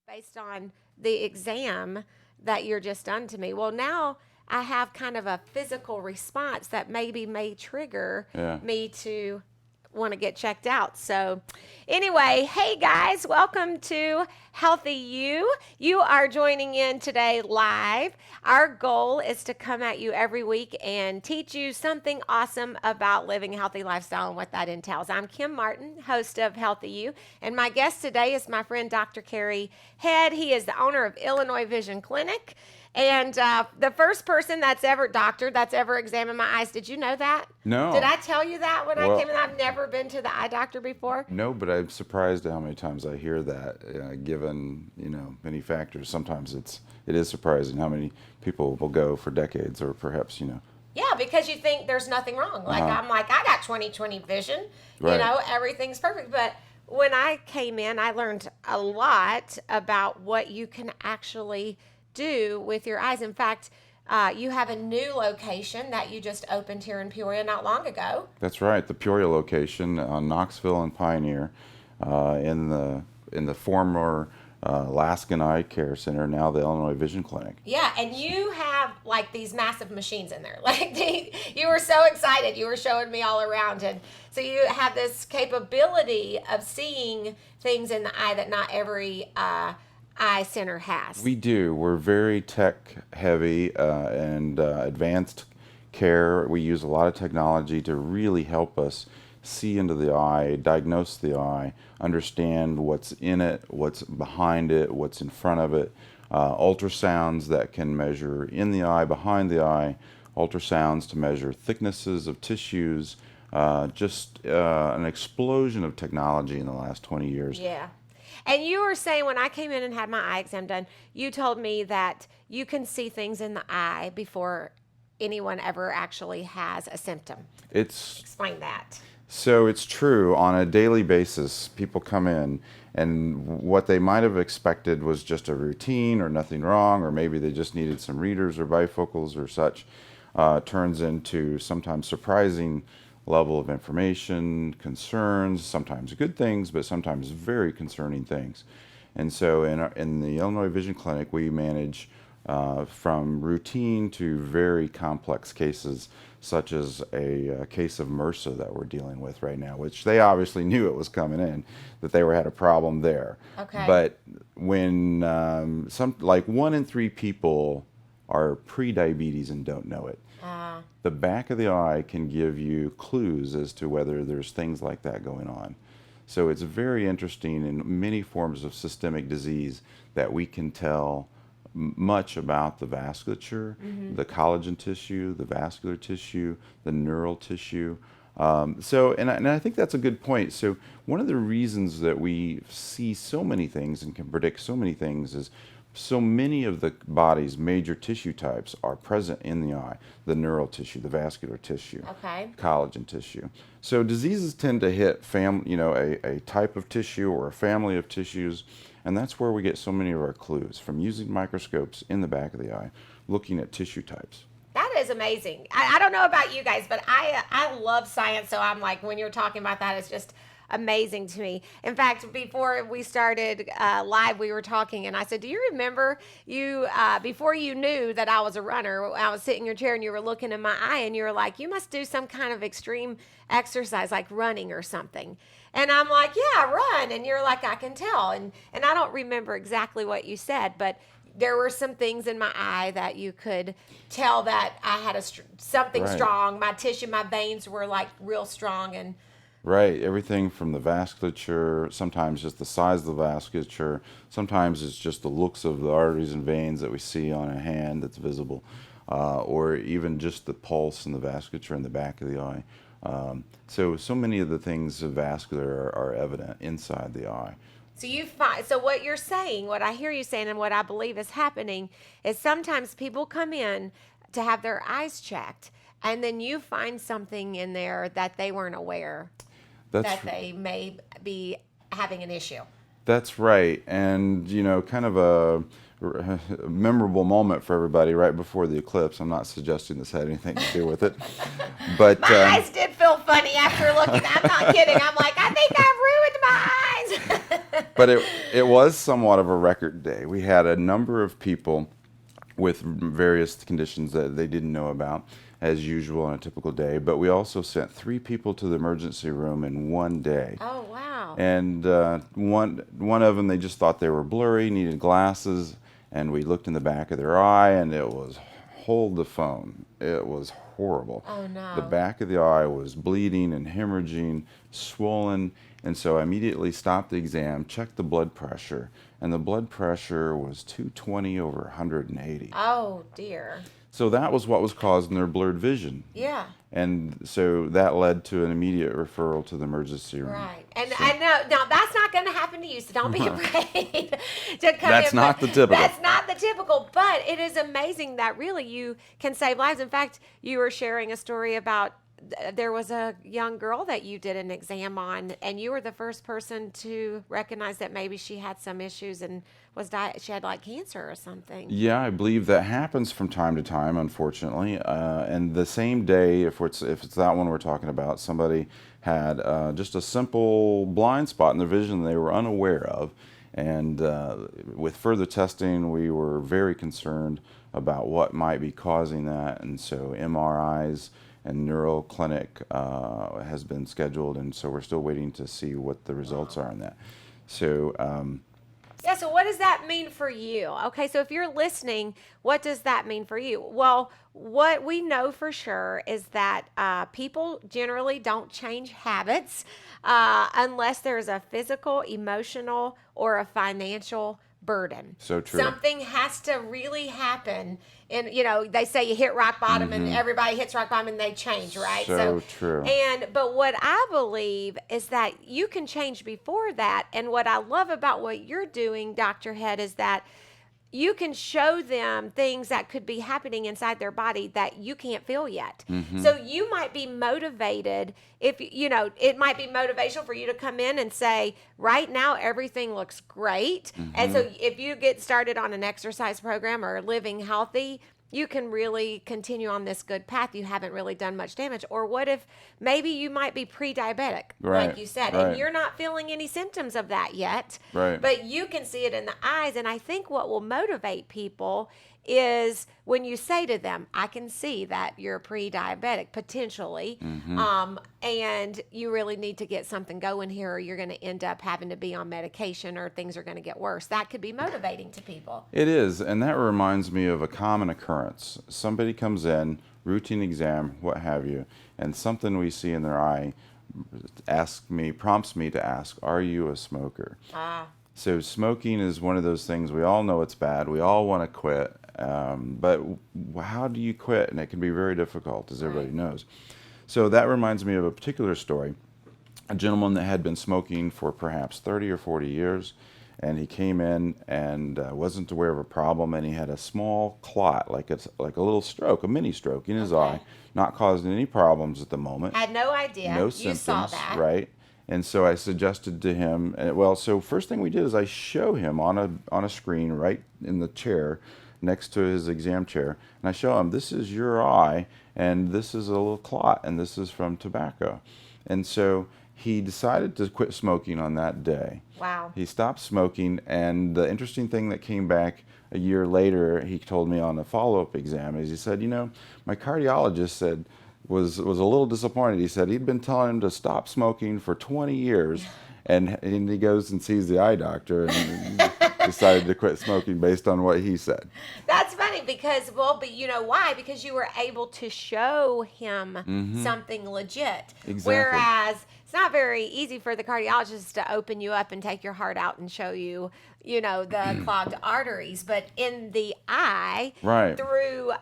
based on the exam that you're just done to me. Well, now I have kind of a physical response that maybe may trigger Yeah. me to want to get checked out. So, anyway, hey guys, welcome to Healthy You. You are joining in today live. Our goal is to come at you every week and teach you something awesome about living a healthy lifestyle and what that entails. I'm Kim Martin, host of Healthy You, and my guest today is my friend Dr. Kerry Head. He is the owner of Illinois Vision Clinic. And the first person doctor that's ever examined my eyes. Did you know that? Did No. I tell you that when I came Well, in? I've never been to the eye doctor before. no, but I'm surprised at how many times I hear that, given, many factors. Sometimes it is surprising how many people will go for decades or perhaps. Yeah, because you think there's nothing wrong. Like, Uh-huh. I'm like, I got 20/20 vision. Right. Everything's perfect. But when I came in, I learned a lot about what you can actually do with your eyes. In fact, you have a new location that you just opened here in Peoria not long ago. That's right. The Peoria location on Knoxville and Pioneer, in the former Alaskan Eye Care Center, now the Illinois Vision Clinic. Yeah, and you have like these massive machines in there. You were so excited. You were showing me all around, and so you have this capability of seeing things in the eye that not every eye center has. We do. We're very tech heavy and advanced care. We use a lot of technology to really help us see into the eye, diagnose the eye, understand what's in it, what's behind it, what's in front of it. Ultrasounds that can measure in the eye, behind the eye, ultrasounds to measure thicknesses of tissues. Just an explosion of technology in the last 20 years. Yeah. And you were saying when I came in and had my eye exam done, you told me that you can see things in the eye before anyone ever actually has a symptom. It's Explain that. So it's true. On a daily basis, people come in, and what they might have expected was just a routine or nothing wrong, or maybe they just needed some readers or bifocals or such, turns into sometimes surprising level of information, concerns, sometimes good things, but sometimes very concerning things. And so in the Illinois Vision Clinic, we manage from routine to very complex cases, such as a case of MRSA that we're dealing with right now, which they obviously knew it was coming in, that they had a problem there. Okay. But when like 1 in 3 people are pre-diabetes and don't know it, the back of the eye can give you clues as to whether there's things like that going on. So it's very interesting in many forms of systemic disease that we can tell much about the vasculature, the collagen tissue, the vascular tissue, the neural tissue. And I think that's a good point. So one of the reasons that we see so many things and can predict so many things is so many of the body's major tissue types are present in the eye: the neural tissue, the vascular tissue, Okay. collagen tissue. So diseases tend to hit a type of tissue or a family of tissues, and that's where we get so many of our clues from using microscopes in the back of the eye, looking at tissue types. That is amazing. I don't know about you guys, but I love science. So I'm like, when you're talking about that, it's just amazing to me. In fact, before we started live, we were talking, and I said, "Do you remember you before you knew that I was a runner? I was sitting in your chair, and you were looking in my eye, and you were like, you must do some kind of extreme exercise, like running or something." And I'm like, "Yeah, run." And you're like, "I can tell." And I don't remember exactly what you said, but there were some things in my eye that you could tell that I had something Right. strong. My tissue, my veins were like real strong, and Right, everything from the vasculature, sometimes just the size of the vasculature, sometimes it's just the looks of the arteries and veins that we see on a hand that's visible, or even just the pulse and the vasculature in the back of the eye. So many of the things of vascular are evident inside the eye. so you find, so what you're saying, what I hear you saying, and what I believe is happening is sometimes people come in to have their eyes checked, and then you find something in there that they weren't aware That's that they may be having an issue. That's right, and kind of a memorable moment for everybody right before the eclipse. I'm not suggesting this had anything to do with it, but My eyes did feel funny after looking. I'm not kidding. I'm like, I think I've ruined my eyes. But it was somewhat of a record day. We had a number of people with various conditions that they didn't know about, as usual on a typical day. But we also sent 3 people to the emergency room in one day. Oh, wow. And one of them, they just thought they were blurry, needed glasses, and we looked in the back of their eye, and it was, hold the phone. It was horrible. Oh, no. The back of the eye was bleeding and hemorrhaging, swollen, and so I immediately stopped the exam, checked the blood pressure, and the blood pressure was 220 over 180. Oh, dear. So that was what was causing their blurred vision. Yeah. And so that led to an immediate referral to the emergency room. Right. And So- I know, now that's not going to happen to you, so don't be afraid to come That's in. not but the typical. That's not the typical, but it is amazing that really you can save lives. In fact, you were sharing a story about there was a young girl that you did an exam on, and you were the first person to recognize that maybe she had some issues and she had like cancer or something. Yeah, I believe that happens from time to time, unfortunately. And the same day, if it's that one we're talking about, somebody had just a simple blind spot in their vision they were unaware of. And with further testing, we were very concerned about what might be causing that. And so MRIs and neural clinic has been scheduled, and so we're still waiting to see what the results are on that. So Yeah, so what does that mean for you? Okay, so if you're listening, what does that mean for you? Well, what we know for sure is that people generally don't change habits unless there's a physical, emotional, or a financial burden. So true. Something has to really happen. And, you know, they say you hit rock bottom and everybody hits rock bottom and they change, right? So true. But what I believe is that you can change before that. And what I love about what you're doing, Dr. Head, is that you can show them things that could be happening inside their body that you can't feel yet. So you might be motivated if, you know, it might be motivational for you to come in and say, right now, everything looks great. And so if you get started on an exercise program or living healthy, you can really continue on this good path. You haven't really done much damage. Or what if maybe you might be pre-diabetic, Right, like you said, right. and you're not feeling any symptoms of that yet, Right. but you can see it in the eyes. And I think what will motivate people is when you say to them, I can see that you're pre-diabetic potentially, and you really need to get something going here or you're going to end up having to be on medication or things are going to get worse. That could be motivating to people. It is, and that reminds me of a common occurrence. Somebody comes in, routine exam, what have you, and something we see in their eye prompts me to ask, are you a smoker? So smoking is one of those things, we all know it's bad, we all want to quit, but how do you quit? And it can be very difficult, as everybody knows. So that reminds me of a particular story. A gentleman that had been smoking for perhaps 30 or 40 years, and he came in and wasn't aware of a problem, and he had a small clot, like a little stroke, a mini stroke in his eye, not causing any problems at the moment. Had no idea. No You symptoms, saw that. right? And so I suggested to him, so first thing we did is I show him on a screen right in the chair next to his exam chair, and I show him, this is your eye, and this is a little clot, and this is from tobacco. And so he decided to quit smoking on that day. Wow. He stopped smoking, and the interesting thing that came back a year later, he told me on a follow-up exam, is he said, my cardiologist was a little disappointed. He said he'd been telling him to stop smoking for 20 years, and he goes and sees the eye doctor and decided to quit smoking based on what he said. That's funny because, but you know why? Because you were able to show him something legit. Exactly. Whereas it's not very easy for the cardiologist to open you up and take your heart out and show you, the clogged arteries. But in the eye, Right. through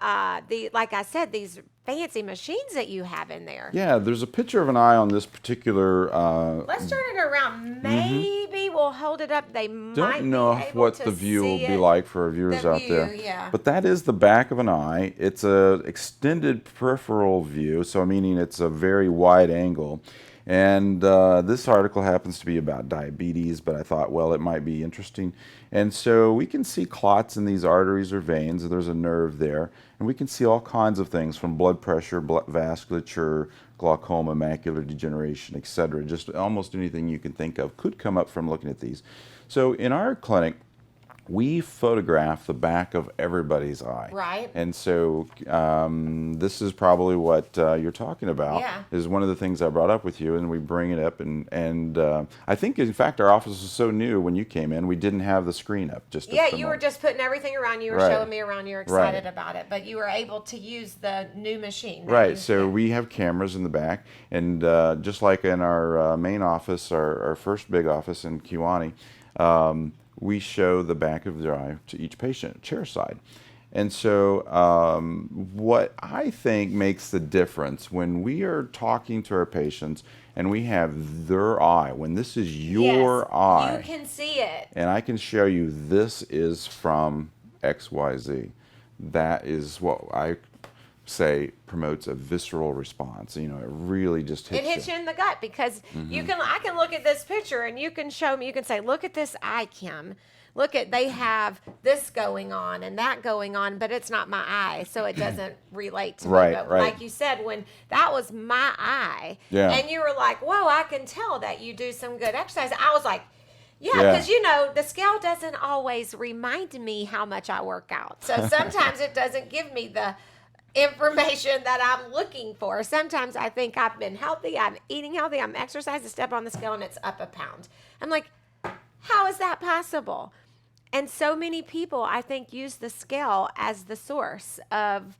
like I said, these fancy machines that you have in there. Yeah, there's a picture of an eye on this particular. Let's turn it around. Maybe we'll hold it up. They might Don't know be able what to the view will see be it. like for our viewers The out there. view, yeah. But that is the back of an eye. It's a extended peripheral view, so meaning it's a very wide angle. And this article happens to be about diabetes, but I thought, well, it might be interesting. And so we can see clots in these arteries or veins. There's a nerve there. And we can see all kinds of things from blood pressure, blood vasculature, glaucoma, macular degeneration, etc. Just almost anything you can think of could come up from looking at these. So in our clinic, we photograph the back of everybody's eye. Right. And so this is probably what you're talking about. Yeah. Is one of the things I brought up with you, and we bring it up. And I think, in fact, our office was so new when you came in, we didn't have the screen up. Just Yeah, you were just putting everything around. You were Right. showing me around. You were excited Right. about it, but you were able to use the new machine. Right, so we have cameras in the back, and just like in our main office, our first big office in Kewanee, we show the back of the eye to each patient, chair side. And so what I think makes the difference when we are talking to our patients and we have their eye, when this is your eye, you can see it. and I can show you this is from XYZ, that is what I say promotes a visceral response. You know, it really just hits It hits you in the gut because I can look at this picture and you can show me, you can say, look at this eye, Kim. Look at, they have this going on and that going on, but it's not my eye, so it doesn't relate to me. But like you said, when that was my eye, and you were like, whoa, I can tell that you do some good exercise. I was like, yeah, because, you know, the scale doesn't always remind me how much I work out. So sometimes it doesn't give me the information that I'm looking for. Sometimes I think I've been healthy, I'm eating healthy, I'm exercising, step on the scale, and it's up a pound. I'm like, how is that possible? And so many people, I think, use the scale as the source of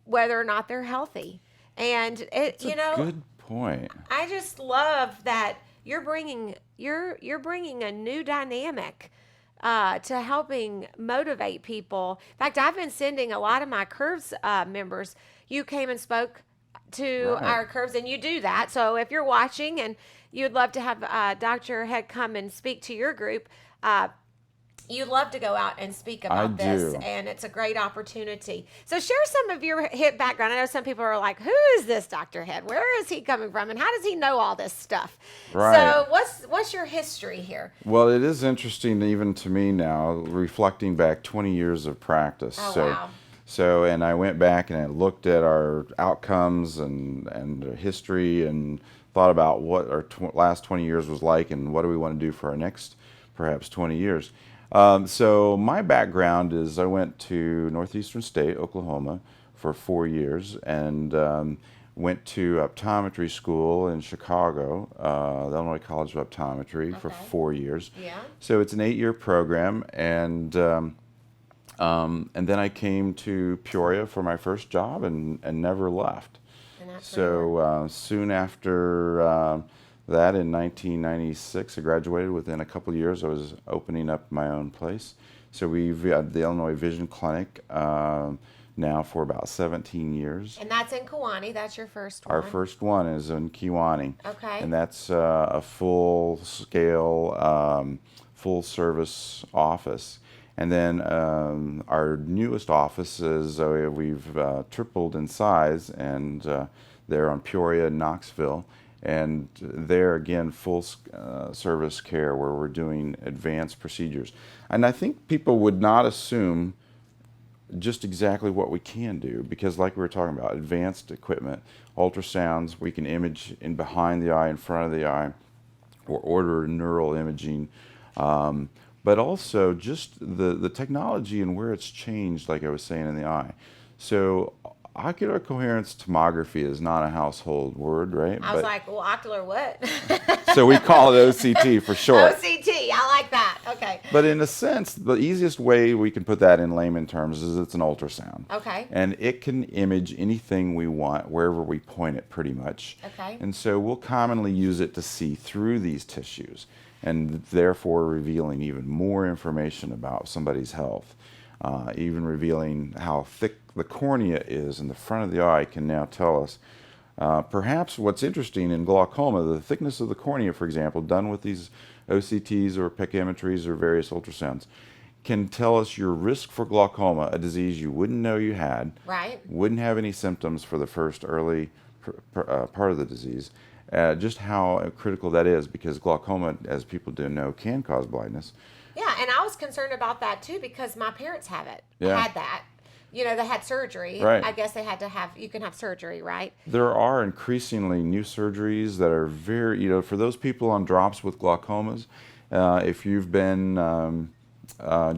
whether or not they're healthy. And it, you know, good point. I just love that you're bringing a new dynamic to helping motivate people. In fact, I've been sending a lot of my Curves members. You came and spoke to our Curves, and you do that. So if you're watching and you'd love to have Dr. Head come and speak to your group, you'd love to go out and speak about this, and it's a great opportunity. So share some of your hip background. I know some people are like, who is this Dr. Head? Where is he coming from? And how does he know all this stuff? Right. So what's your history here? Well, it is interesting even to me now, reflecting back 20 years of practice. Oh, wow. So, and I went back and I looked at our outcomes and history and thought about what our last 20 years was like and what do we want to do for our next perhaps 20 years. So my background is I went to Northeastern State, Oklahoma, for 4 years and went to optometry school in Chicago, the Illinois College of Optometry, for 4 years. Yeah. So it's an 8-year program, and then I came to Peoria for my first job and never left. So soon after that, in 1996, I graduated. Within a couple of years, I was opening up my own place. So we've had the Illinois Vision Clinic now for about 17 years. And that's in Kewanee. That's your first one. Our first one is in Kewanee. Okay. And that's a full-scale, full-service office. And then our newest office is we've tripled in size, and they're on Peoria and Knoxville. And there, again, full service care where we're doing advanced procedures. And I think people would not assume just exactly what we can do, because like we were talking about, advanced equipment, ultrasounds, we can image in behind the eye, in front of the eye, or order neural imaging. But also just the technology and where it's changed, like I was saying, in the eye. So ocular coherence tomography is not a household word, right? I was like, well, ocular what? So we call it OCT for short. OCT, I like that. Okay. But in a sense, the easiest way we can put that in layman terms is it's an ultrasound. Okay. And it can image anything we want wherever we point it, pretty much. Okay. And so we'll commonly use it to see through these tissues, and therefore revealing even more information about somebody's health. Even revealing how thick the cornea is in the front of the eye can now tell us. Perhaps what's interesting in glaucoma, the thickness of the cornea, for example, done with these OCTs or pachymetries or various ultrasounds, can tell us your risk for glaucoma, a disease you wouldn't know you had, right, wouldn't have any symptoms for the first early part of the disease, just how critical that is, because glaucoma, as people do know, can cause blindness. Yeah, and I was concerned about that too because my parents have it. Yeah. Had that. They had surgery. Right. I guess they had to have. You can have surgery, right? There are increasingly new surgeries that are very, for those people on drops with glaucomas, if you've been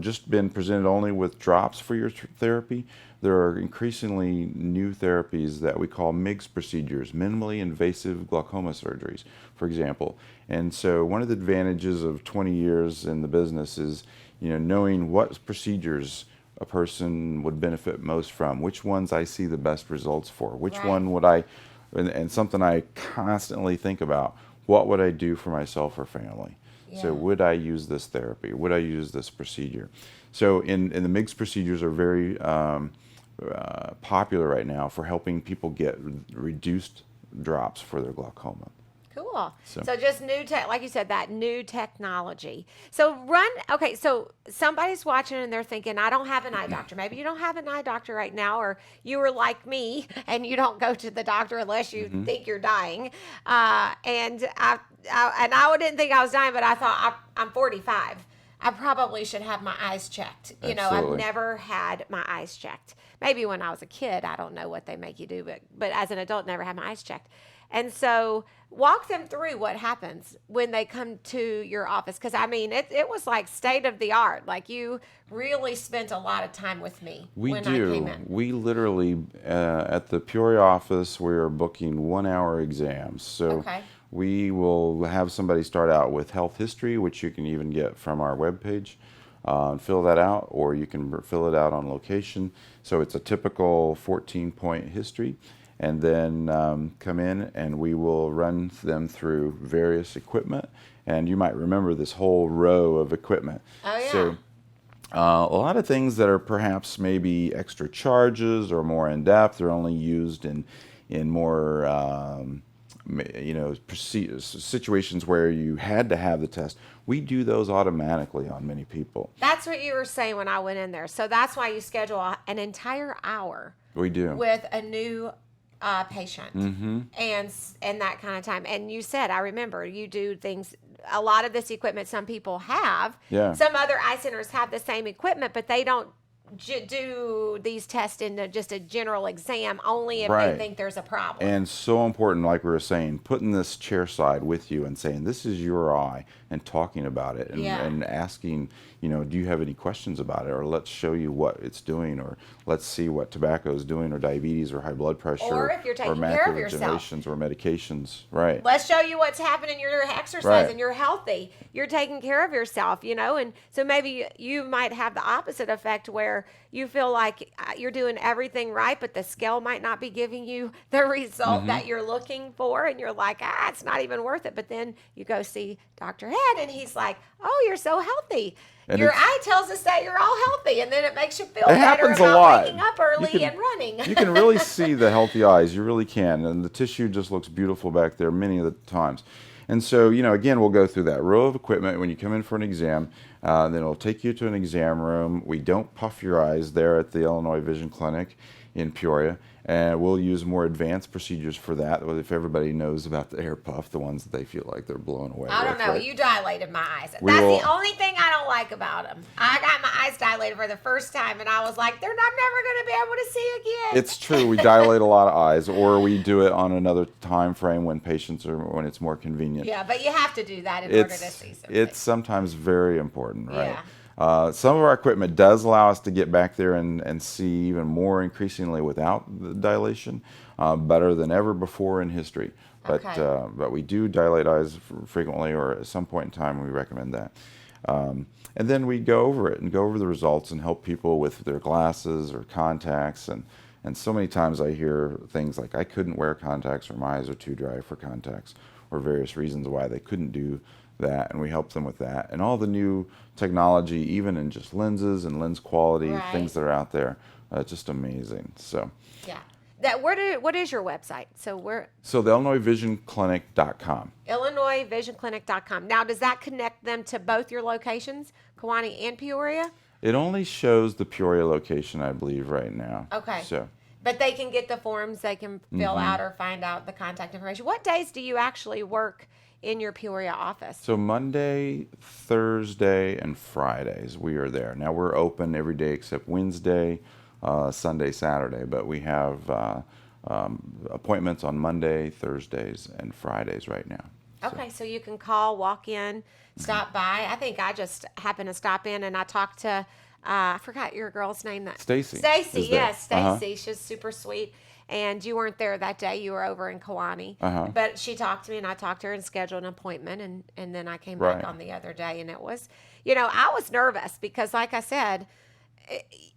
just been presented only with drops for your therapy, there are increasingly new therapies that we call MIGS procedures, minimally invasive glaucoma surgeries, for example. And so one of the advantages of 20 years in the business is, knowing what procedures a person would benefit most from, which ones I see the best results for, which Right. one would I, and something I constantly think about, what would I do for myself or family? Yeah. So would I use this therapy? Would I use this procedure? So in the MIGS procedures are very popular right now for helping people get reduced drops for their glaucoma. Cool. So- So just new tech, like you said, that new technology. So okay, so somebody's watching and they're thinking, I don't have an eye doctor. Maybe you don't have an eye doctor right now, or you were like me and you don't go to the doctor unless you think you're dying. And I didn't think I was dying, but I thought I'm 45. I probably should have my eyes checked. I've Absolutely. never had my eyes checked. Maybe when I was a kid, I don't know what they make you do, but as an adult, never had my eyes checked. And so walk them through what happens when they come to your office. Because, it was like state of the art. Like you really spent a lot of time with me when I came in. We literally, at the Peoria office, we are booking 1-hour exams. So Okay. we will have somebody start out with health history, which you can even get from our webpage. Fill that out, or you can fill it out on location. So it's a typical 14-point history. And then come in and we will run them through various equipment. And you might remember this whole row of equipment. Oh, yeah. So a lot of things that are perhaps maybe extra charges or more in depth are only used in more situations where you had to have the test. We do those automatically on many people. That's what you were saying when I went in there. So that's why you schedule an entire hour We do. with a new patient and that kind of time. And you said, I remember you do things, a lot of this equipment some people have. Yeah. Some other eye centers have the same equipment, but they don't do these tests in just a general exam, only if Right. they think there's a problem. And so important, like we were saying, putting this chair side with you and saying, this is your eye, and talking about it and, Yeah. and asking, do you have any questions about it? Or let's show you what it's doing, or let's see what tobacco is doing, or diabetes, or high blood pressure, Or if you're taking or care of macular yourself. degenerations, or medications. Right. Let's show you what's happening. You're exercising, Right. you're healthy, you're taking care of yourself, and so maybe you might have the opposite effect where you feel like you're doing everything right, but the scale might not be giving you the result that you're looking for, and you're like, it's not even worth it. But then you go see Dr. Head, and he's like, oh, you're so healthy. And Your it's- eye tells us that you're all healthy, and then it makes you feel It better happens a about lot. waking up early You can- and running. You can really see the healthy eyes. You really can. And the tissue just looks beautiful back there many of the times. And so, again, we'll go through that row of equipment when you come in for an exam. Then it'll take you to an exam room. We don't puff your eyes there at the Illinois Vision Clinic in Peoria. And we'll use more advanced procedures for that. Well, if everybody knows about the air puff, the ones that they feel like they're blown away I don't with, know. right? You dilated my eyes. We That's will- the only thing I don't like about them. I got my eyes dilated for the first time, and I was like, I'm never going to be able to see again. It's true. We dilate a lot of eyes, or we do it on another time frame when when it's more convenient. Yeah, but you have to do that in order to see something. It's sometimes very important, right? Yeah. Some of our equipment does allow us to get back there and see even more increasingly without the dilation, better than ever before in history. Okay. But we do dilate eyes frequently, or at some point in time we recommend that. And then we go over it and go over the results and help people with their glasses or contacts. And so many times I hear things like, I couldn't wear contacts, or my eyes are too dry for contacts, or various reasons why they couldn't do that, and we help them with that. And all the new technology, even in just lenses and lens quality, Right. things that are out there, just amazing. So Yeah. What is your website? So we're the IllinoisVisionClinic.com. IllinoisVisionClinic.com. Now, does that connect them to both your locations, Kewanee and Peoria? It only shows the Peoria location, I believe, right now. Okay. So But they can get the forms, they can fill out or find out the contact information. What days do you actually work in your Peoria office? So Monday, Thursday, and Fridays we are there. Now we're open every day except Wednesday, Sunday, Saturday, but we have appointments on Monday, Thursdays, and Fridays right now. Okay, so you can call, walk in, stop by. I think I just happened to stop in and I talked to, I forgot your girl's name. That Stacy. Stacy, is there. yes, Stacy. She's super sweet. And you weren't there that day. You were over in Kewanee. But she talked to me and I talked to her and scheduled an appointment. And then I came back Right. on the other day. And it was, I was nervous because, like I said,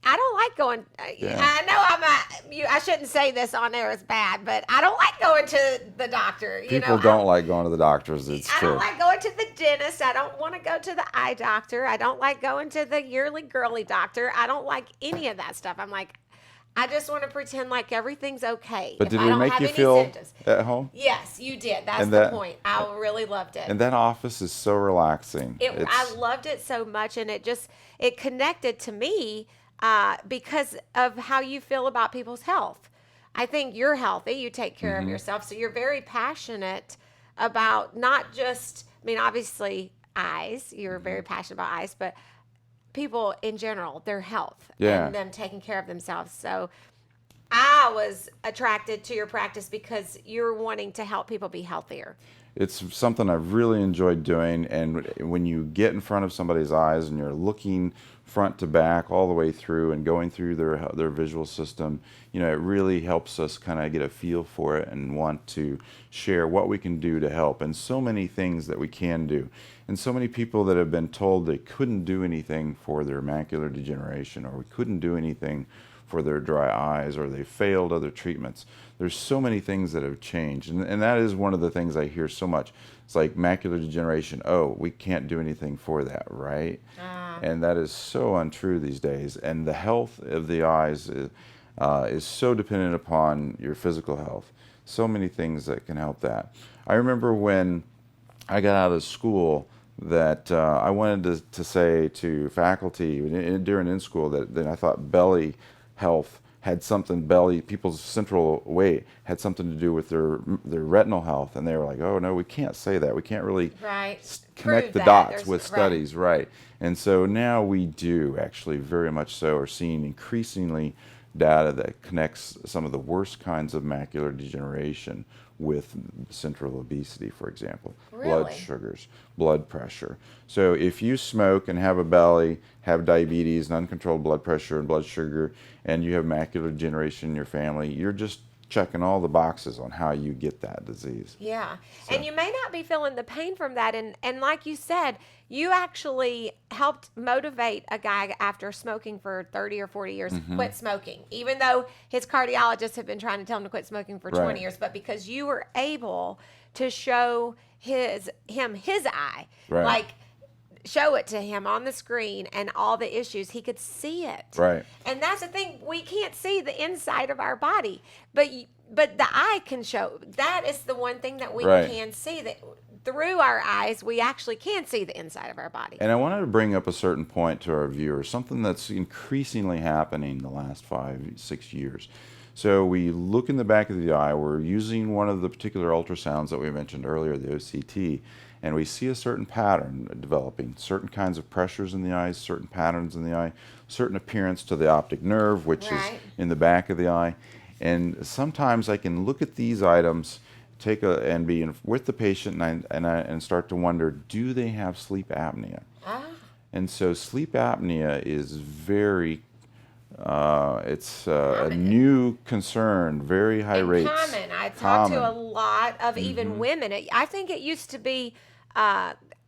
I don't like going. Yeah. I know I shouldn't say this on there as bad, but I don't like going to the doctor. People don't like going to the doctors. It's I true. don't like going to the dentist. I don't want to go to the eye doctor. I don't like going to the yearly girly doctor. I don't like any of that stuff. I'm like, I just want to pretend like everything's okay. But if did I we don't make have you any feel symptoms. at home? Yes, you did. That's And the that- point. I really loved it. And that office is so relaxing. I loved it so much, and it connected to me because of how you feel about people's health. I think you're healthy. You take care of yourself, so you're very passionate about not just. I mean, obviously, eyes. You're very passionate about eyes, but people in general, their health and them taking care of themselves. So I was attracted to your practice because you're wanting to help people be healthier. It's something I've really enjoyed doing, and when you get in front of somebody's eyes and you're looking front to back all the way through and going through their visual system, it really helps us kind of get a feel for it and want to share what we can do to help, and so many things that we can do, and so many people that have been told they couldn't do anything for their macular degeneration, or we couldn't do anything for their dry eyes, or they failed other treatments. There's so many things that have changed, and that is one of the things I hear so much. It's like macular degeneration. Oh, we can't do anything for that, right? And that is so untrue these days. And the health of the eyes is so dependent upon your physical health. So many things that can help that. I remember when I got out of school that I wanted to say to faculty during in school that I thought belly health had something, people's central weight had something to do with their retinal health, and they were like, oh no, we can't say that, we can't really connect the dots with studies, right? And so now we do actually very much so are seeing increasingly data that connects some of the worst kinds of macular degeneration with central obesity, for example, blood sugars, blood pressure. So if you smoke and have a belly, have diabetes and uncontrolled blood pressure and blood sugar, and you have macular degeneration in your family, you're just checking all the boxes on how you get that disease. Yeah. So. And you may not be feeling the pain from that. And like you said, you actually helped motivate a guy after smoking for 30 or 40 years quit smoking, even though his cardiologist had been trying to tell him to quit smoking for 20 years. But because you were able to show his eye, like show it to him on the screen and all the issues, he could see it. Right. And that's the thing, we can't see the inside of our body, but the eye can show. That is the one thing that we can see, that through our eyes we actually can see the inside of our body. And I wanted to bring up a certain point to our viewers, something that's increasingly happening the last 5-6 years. So we look in the back of the eye, we're using one of the particular ultrasounds that we mentioned earlier, the OCT, and we see a certain pattern developing, certain kinds of pressures in the eyes, certain patterns in the eye, certain appearance to the optic nerve, which is in the back of the eye. And sometimes I can look at these items, and be with the patient, and start to wonder, do they have sleep apnea? And so sleep apnea is very it's a new concern, very high rates. Common. I talked to a lot of even women. I think it used to be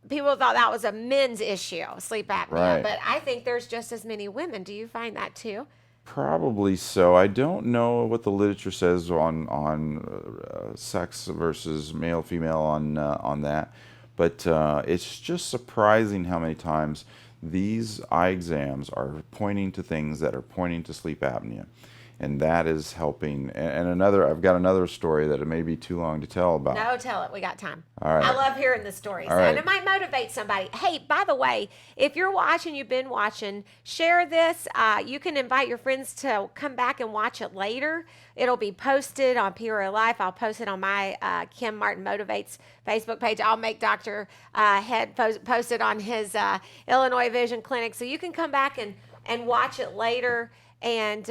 people thought that was a men's issue, sleep apnea, but I think there's just as many women. Do you find that too? Probably so. I don't know what the literature says on sex versus male, female on that, but it's just surprising how many times these eye exams are pointing to things that are pointing to sleep apnea. and that is helping. And another, I've got another story that it may be too long to tell about. No, tell it. We got time. All right. I love hearing the stories. All right. And it might motivate somebody. Hey, by the way, if you're watching, you've been watching, share this. You can invite your friends to come back and watch it later. It'll be posted on Peoria Life. I'll post it on my Kim Martin Motivates Facebook page. I'll make Dr. Head post it on his Illinois Vision Clinic. So you can come back and watch it later. And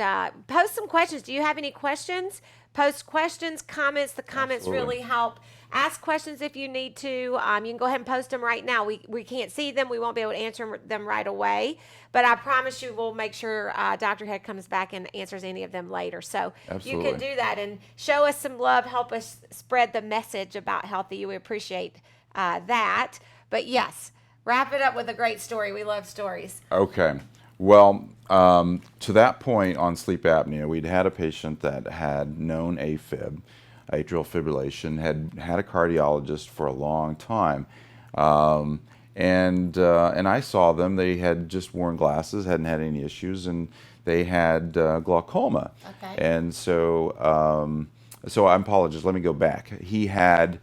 post some questions. Do you have any questions? Post questions, comments. The comments Absolutely. really help. Ask questions if you need to. You can go ahead and post them right now. We can't see them. We won't be able to answer them right away. But I promise you we'll make sure Dr. Head comes back and answers any of them later. So Absolutely. you can do that and show us some love. Help us spread the message about healthy. We appreciate that. But yes, wrap it up with a great story. We love stories. Okay. Well, to that point on sleep apnea, we'd had a patient that had known AFib, atrial fibrillation, had a cardiologist for a long time. And I saw them. They had just worn glasses, hadn't had any issues, and they had glaucoma. Okay. And so, so I apologize. Let me go back. The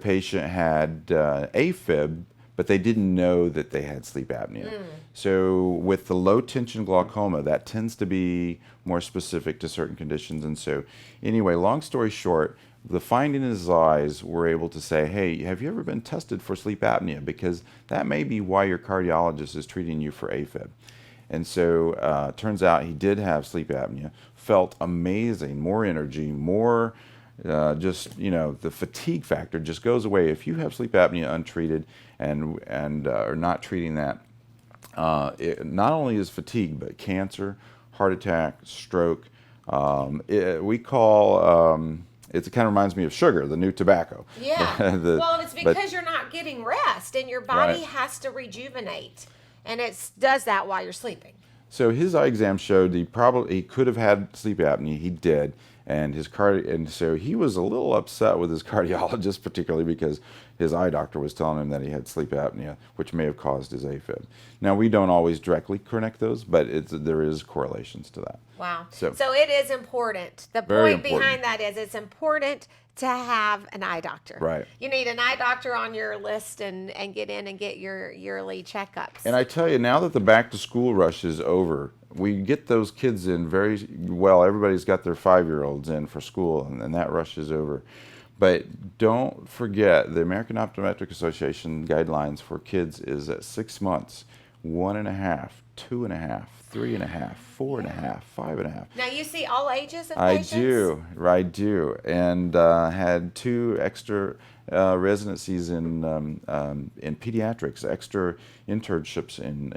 patient had AFib, but they didn't know that they had sleep apnea. So with the low tension glaucoma, that tends to be more specific to certain conditions. And so anyway, long story short, the finding in his eyes were able to say, hey, have you ever been tested for sleep apnea? Because that may be why your cardiologist is treating you for AFib. And so turns out he did have sleep apnea, felt amazing, more energy, more just, the fatigue factor just goes away. If you have sleep apnea untreated and are not treating that, it not only is fatigue, but cancer, heart attack, stroke. We call, it kind of reminds me of sugar, the new tobacco. Yeah. Well, it's because you're not getting rest and your body has to rejuvenate. And it does that while you're sleeping. So his eye exam showed he could have had sleep apnea. He did. And so he was a little upset with his cardiologist, particularly because his eye doctor was telling him that he had sleep apnea, which may have caused his AFib. Now, we don't always directly connect those, but there is correlations to that. Wow. So it is important. The Very point important. behind that is it's important to have an eye doctor. Right. You need an eye doctor on your list and get in and get your yearly checkups. And I tell you, now that the back to school rush is over, we get those kids in very well. Everybody's got their 5-year-olds in for school, and that rush is over. But don't forget, the American Optometric Association guidelines for kids is at 6 months, 1.5, 2.5, 3.5, 4.5, 5.5. Now you see all ages of I patients? I do, and had 2 extra residencies in pediatrics, extra internships in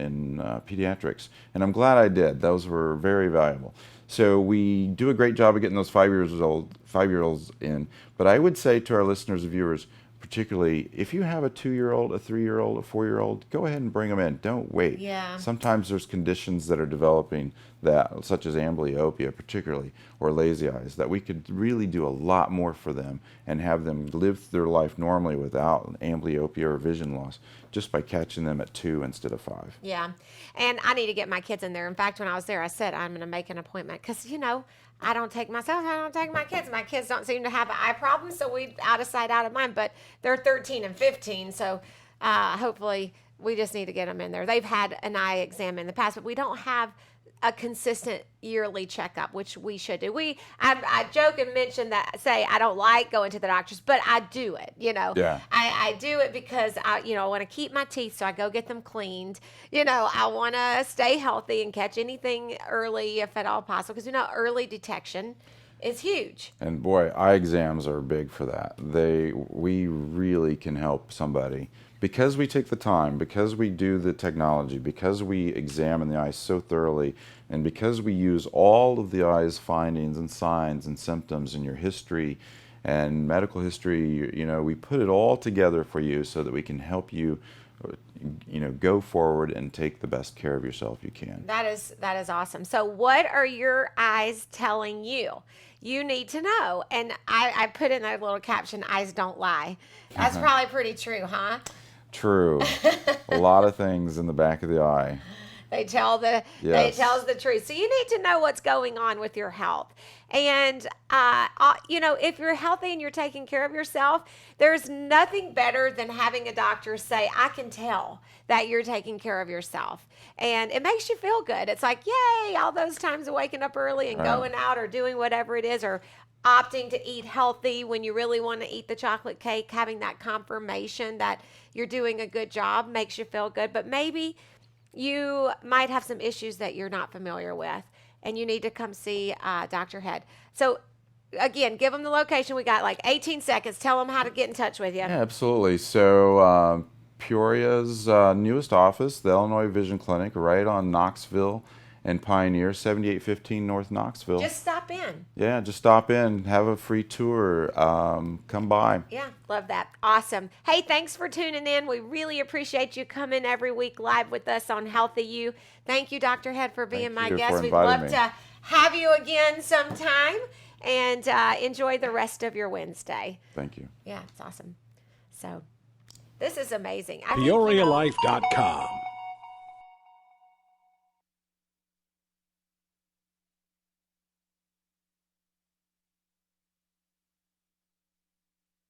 pediatrics, and I'm glad I did. Those were very valuable. So we do a great job of getting those 5-year-olds in. But I would say to our listeners and viewers, particularly if you have a 2-year-old, a 3-year-old, a 4-year-old, go ahead and bring them in. Don't wait. Yeah. Sometimes there's conditions that are developing that, such as amblyopia particularly, or lazy eyes, that we could really do a lot more for them and have them live their life normally without amblyopia or vision loss, just by catching them at 2 instead of 5. Yeah. And I need to get my kids in there. In fact, when I was there, I said, I'm going to make an appointment because, I don't take myself, I don't take my kids. My kids don't seem to have eye problems, so we out of sight, out of mind. But they're 13 and 15, so hopefully we just need to get them in there. They've had an eye exam in the past, but we don't have a consistent yearly checkup, which we should do. I joke and mention that, say I don't like going to the doctors, but I do it. Yeah. I do it because I want to keep my teeth, so I go get them cleaned. I want to stay healthy and catch anything early if at all possible, because early detection is huge. And boy, eye exams are big for that. We really can help somebody because we take the time, because we do the technology, because we examine the eye so thoroughly, and because we use all of the eye's findings and signs and symptoms in your history and medical history. We put it all together for you so that we can help you go forward and take the best care of yourself you can. That is awesome. So what are your eyes telling you? You need to know. And I put in that little caption, eyes don't lie. That's probably pretty true, huh? True. A lot of things in the back of the eye. They tell the they tells the truth. So you need to know what's going on with your health. And if you're healthy and you're taking care of yourself, there's nothing better than having a doctor say, "I can tell that you're taking care of yourself," and it makes you feel good. It's like, yay! All those times of waking up early and going out or doing whatever it is, or opting to eat healthy when you really want to eat the chocolate cake, having that confirmation that you're doing a good job makes you feel good. But maybe you might have some issues that you're not familiar with, and you need to come see Dr. Head. So, again, give them the location. We got like 18 seconds. Tell them how to get in touch with you. Yeah, absolutely. So, Peoria's newest office, the Illinois Vision Clinic, right on Knoxville and Pioneer, 7815 North Knoxville. Just stop in. Yeah, just stop in, have a free tour, come by. Yeah, love that. Awesome. Hey, thanks for tuning in. We really appreciate you coming every week live with us on Healthy You. Thank you, Dr. Head, for being my guest. We'd love to have you again sometime, and enjoy the rest of your Wednesday. Thank you. Yeah, it's awesome. So this is amazing. PeoriaLife.com